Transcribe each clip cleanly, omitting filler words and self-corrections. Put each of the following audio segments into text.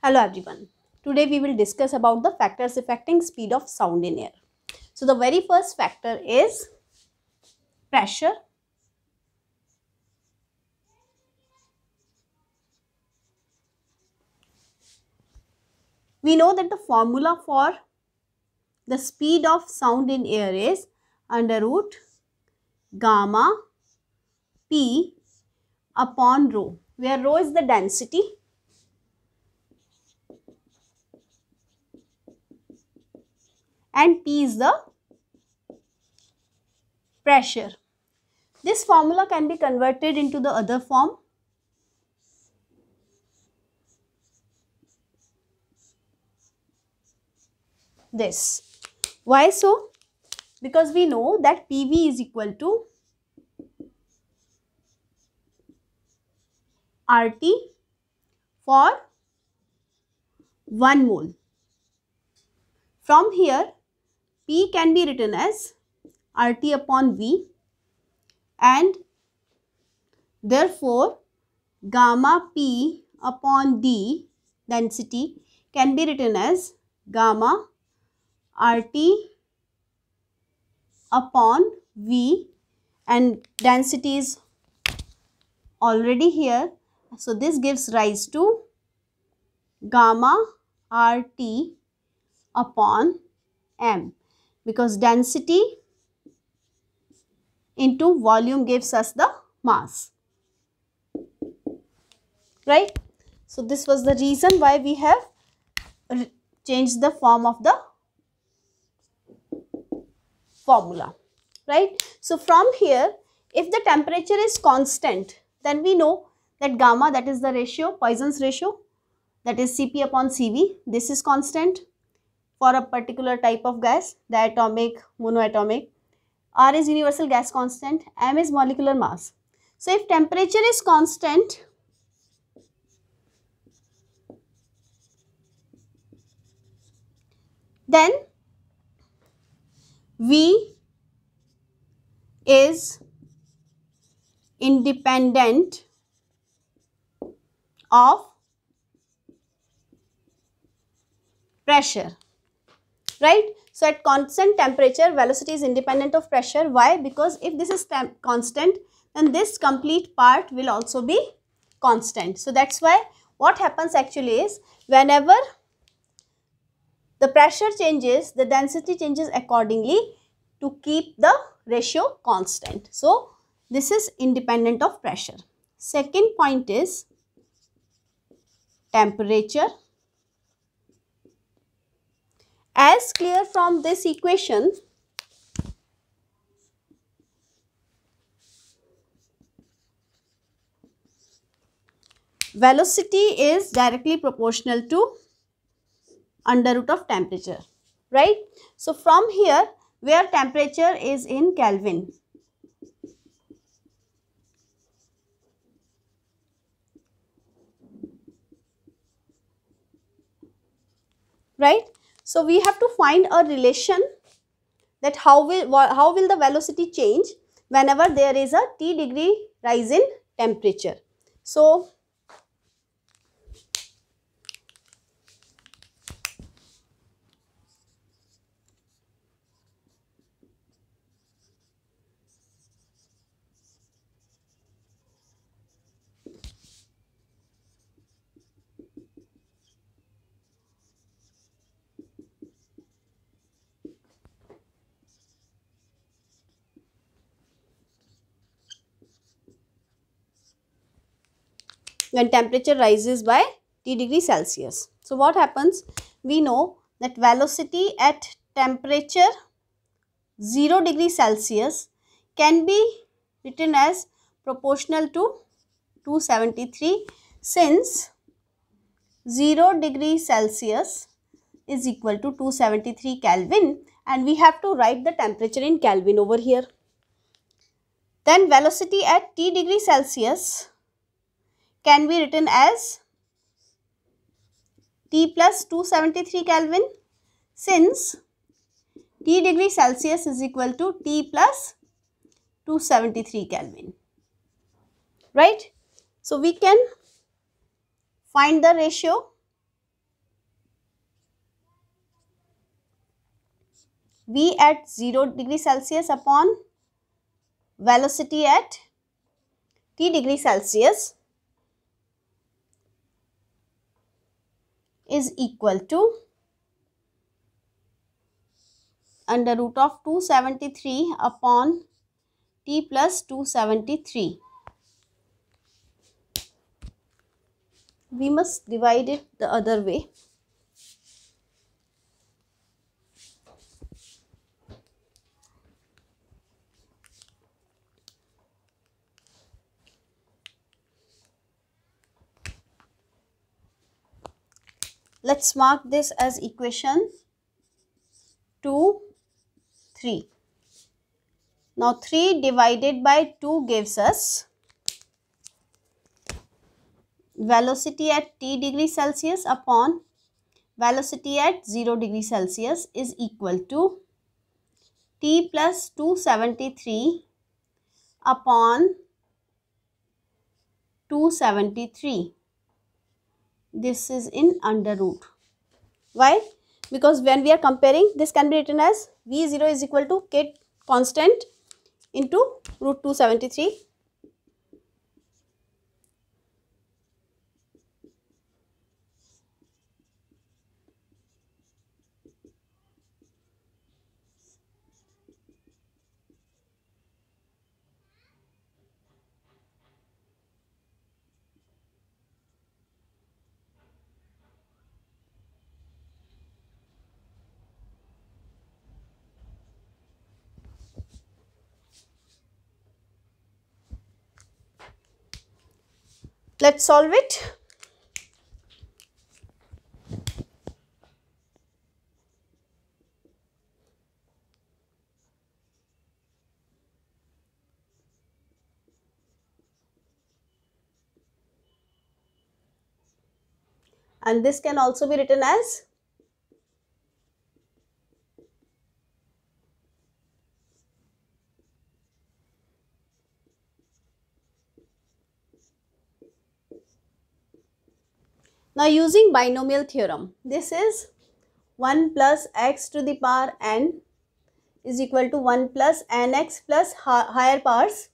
Hello everyone. Today we will discuss about the factors affecting speed of sound in air. So the very first factor is pressure. We know that the formula for the speed of sound in air is under root gamma p upon rho, where rho is the density and p is the pressure. This formula can be converted into the other form. This. Why so? Because we know that PV is equal to RT for 1 mole. From here, P can be written as RT upon V, and therefore gamma P upon D density can be written as gamma RT upon V, and density is already here. So this gives rise to gamma RT upon M, because density into volume gives us the mass, right? So this was the reason why we have changed the form of the formula, right? So from here, if the temperature is constant, then we know that gamma, that is the ratio, Poisson's ratio, that is Cp upon Cv, this is constant for a particular type of gas, diatomic, monoatomic. R is universal gas constant, M is molecular mass. So if temperature is constant, then V is independent of pressure, right? So at constant temperature, velocity is independent of pressure. Why? Because if this is constant, then this complete part will also be constant. So that's why what happens actually is, whenever the pressure changes, the density changes accordingly to keep the ratio constant. So this is independent of pressure. Second point is temperature. As clear from this equation, velocity is directly proportional to under root of temperature, right? So from here, where temperature is in Kelvin, right? So we have to find a relation that how will the velocity change whenever there is a T degree rise in temperature. So when temperature rises by T degree Celsius. So what happens? We know that velocity at temperature 0 degree Celsius can be written as proportional to 273, since 0 degree Celsius is equal to 273 Kelvin, and we have to write the temperature in Kelvin over here. Then velocity at T degree Celsius can be written as T plus 273 Kelvin, since T degree Celsius is equal to T plus 273 Kelvin, right? So we can find the ratio V at 0 degree Celsius upon velocity at t degree Celsius is equal to under root of 273 upon t plus 273. We must divide it the other way. Let's mark this as equation 2, 3. Now 3 divided by 2 gives us velocity at t degree Celsius upon velocity at 0 degree Celsius is equal to t plus 273 upon 273. This is in under root. Why? Because when we are comparing, this can be written as V0 is equal to K constant into root 273. Let's solve it. And this can also be written as now using binomial theorem. This is 1 plus x to the power n is equal to 1 plus nx plus higher powers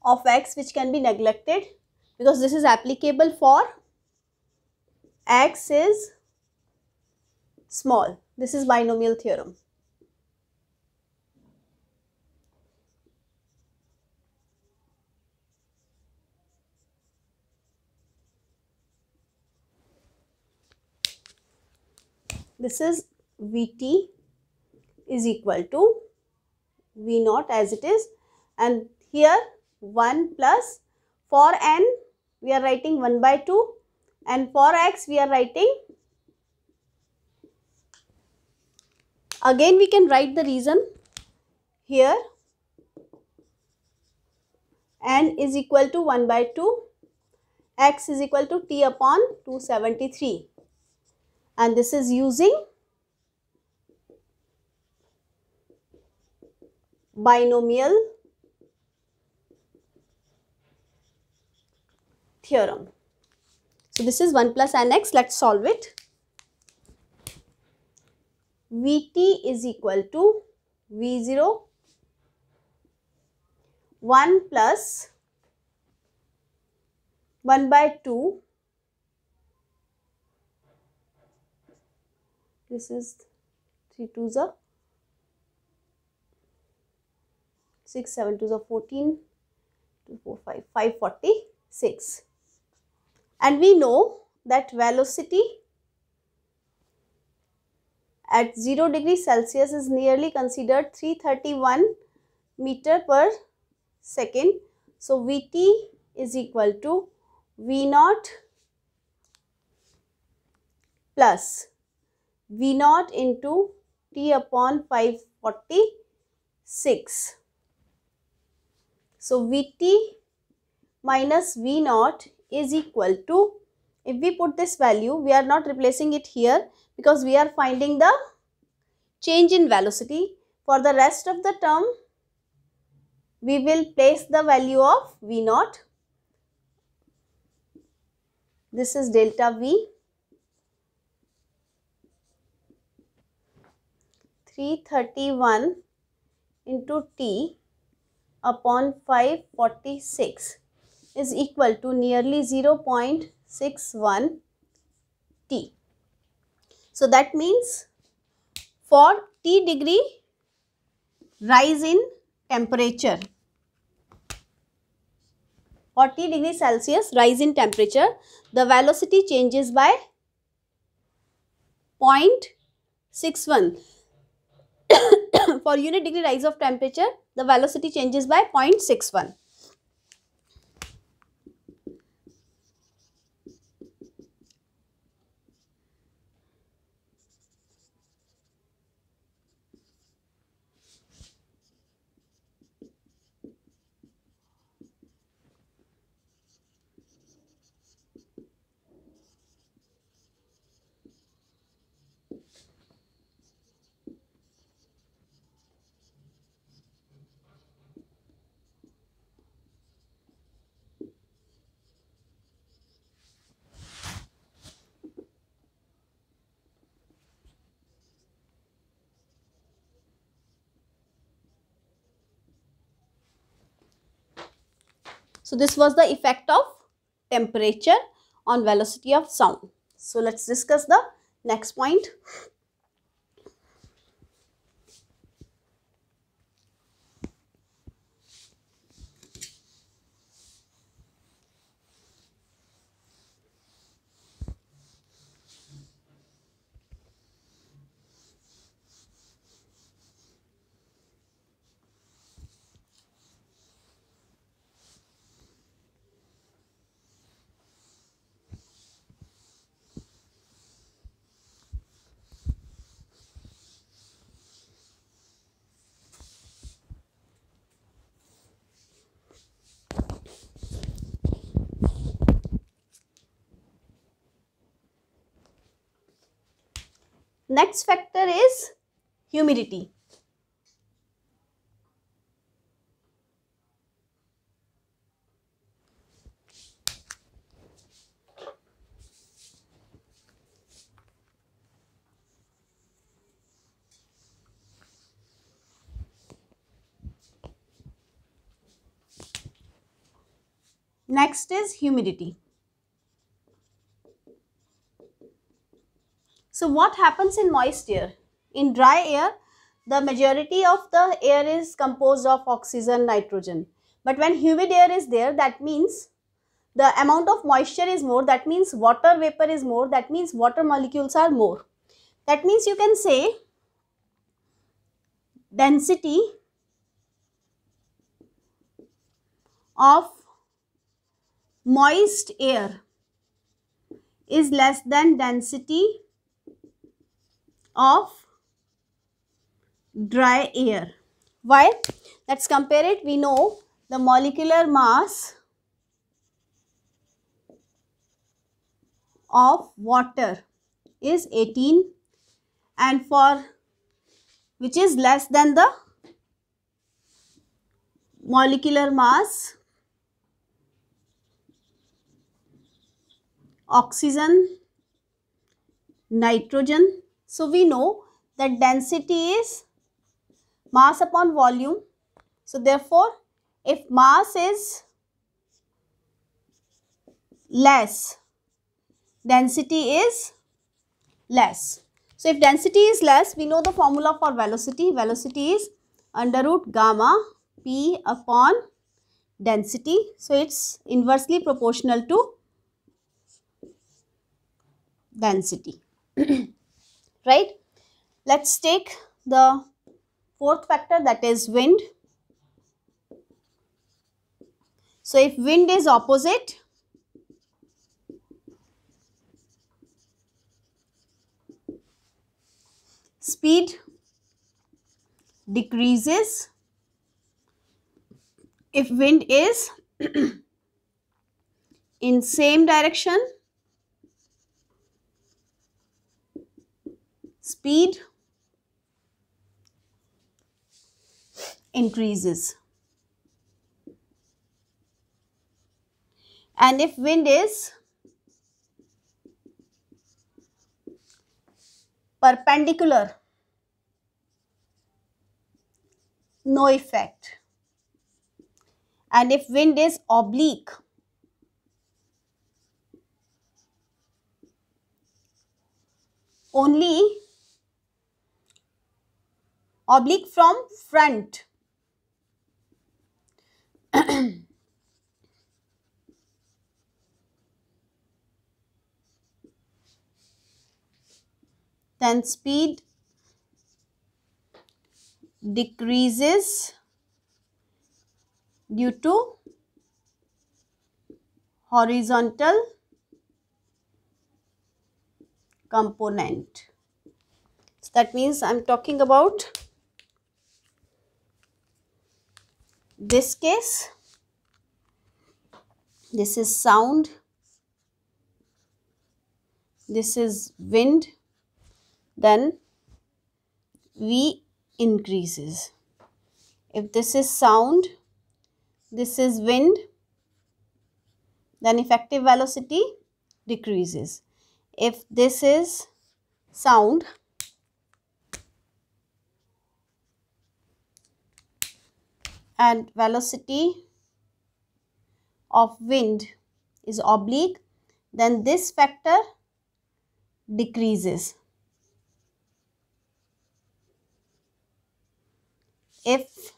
of x, which can be neglected because this is applicable for x is small. This is binomial theorem. This is Vt is equal to V naught as it is, and here 1 plus, for n we are writing 1 by 2 and for x we are writing, again we can write the reason here, n is equal to 1 by 2, x is equal to t upon 273, and this is using binomial theorem. So this is 1 plus nx. Let's solve it. Vt is equal to V0 1 plus 1 by 2. This is 3 2s are 6, 7 2s are 14, 2 4 5, 546. And we know that velocity at 0 degree Celsius is nearly considered 331 meter per second. So Vt is equal to V naught plus V naught into t upon 546. So Vt minus V naught is equal to, if we put this value, we are not replacing it here because we are finding the change in velocity. For the rest of the term, we will place the value of V naught. This is delta V. 331 into T upon 546 is equal to nearly 0.61 T. So that means for T degree rise in temperature, for T degree Celsius rise in temperature, the velocity changes by 0.61. For unit degree rise of temperature, the velocity changes by 0.61. So this was the effect of temperature on velocity of sound. So let's discuss the next point. Next factor is humidity. Next is humidity. So what happens in moist air? In dry air, the majority of the air is composed of oxygen, nitrogen. But when humid air is there, that means the amount of moisture is more, that means water vapor is more, that means water molecules are more. That means you can say density of moist air is less than density of dry air. Why? Let's compare it. We know the molecular mass of water is 18, and for which is less than the molecular mass oxygen, nitrogen. So we know that density is mass upon volume. So therefore, if mass is less, density is less. So if density is less, we know the formula for velocity. Velocity is under root gamma p upon density. So it's inversely proportional to density. Right? Let's take the fourth factor, that is wind. So if wind is opposite, speed decreases. If wind is in same direction, speed increases. And if wind is perpendicular no effect. And if wind is oblique, only oblique from front, then speed decreases due to horizontal component. So that means I am talking about this case. This is sound, this is wind, then V increases. If this is sound, this is wind, then effective velocity decreases. If this is sound and velocity of wind is oblique, then this factor decreases. If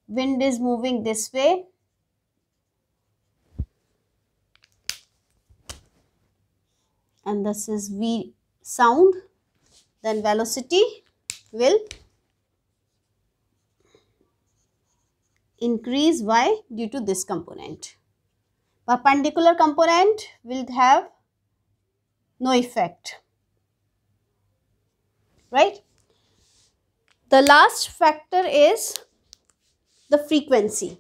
wind is moving this way, and this is V sound, then velocity will increase. Why? Due to this component. Perpendicular component will have no effect, right? The last factor is the frequency.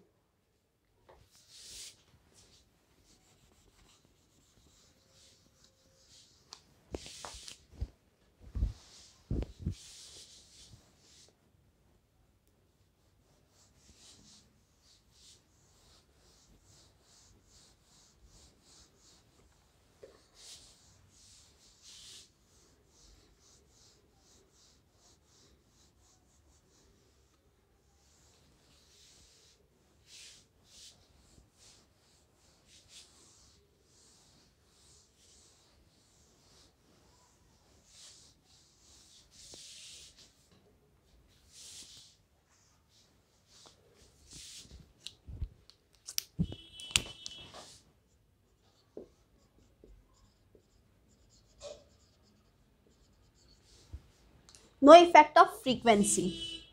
No effect of frequency.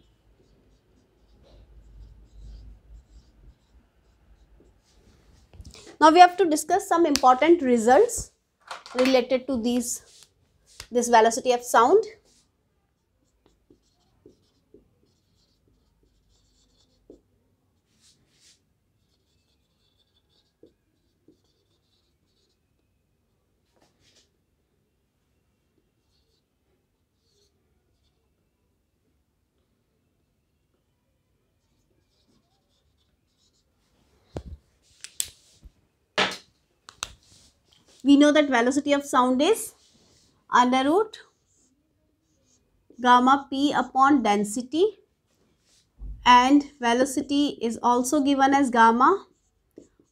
Now we have to discuss some important results related to this velocity of sound. We know that velocity of sound is under root gamma p upon density, and velocity is also given as gamma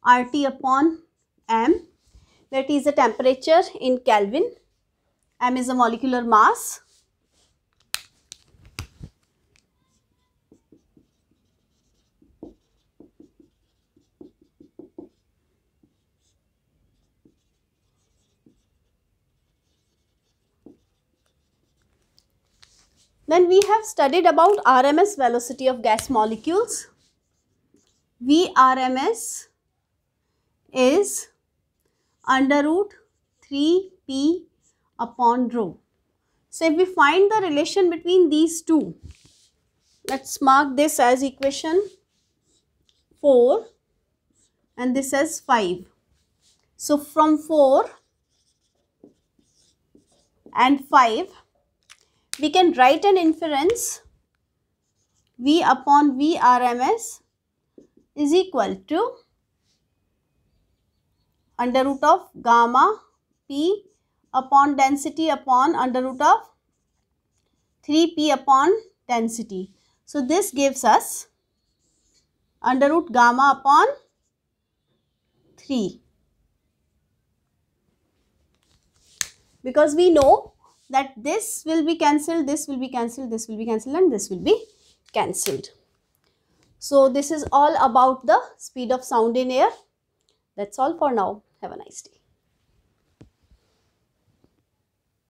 RT upon m. That is the temperature in Kelvin. M is a molecular mass. Then we have studied about RMS velocity of gas molecules. Vrms is under root 3p upon rho. So if we find the relation between these two, let's mark this as equation 4 and this as 5. So from 4 and 5, we can write an inference V upon Vrms is equal to under root of gamma p upon density upon under root of 3p upon density. So this gives us under root gamma upon 3. Because we know that this will be cancelled, this will be cancelled, this will be cancelled, and this will be cancelled. So this is all about the speed of sound in air. That's all for now. Have a nice day.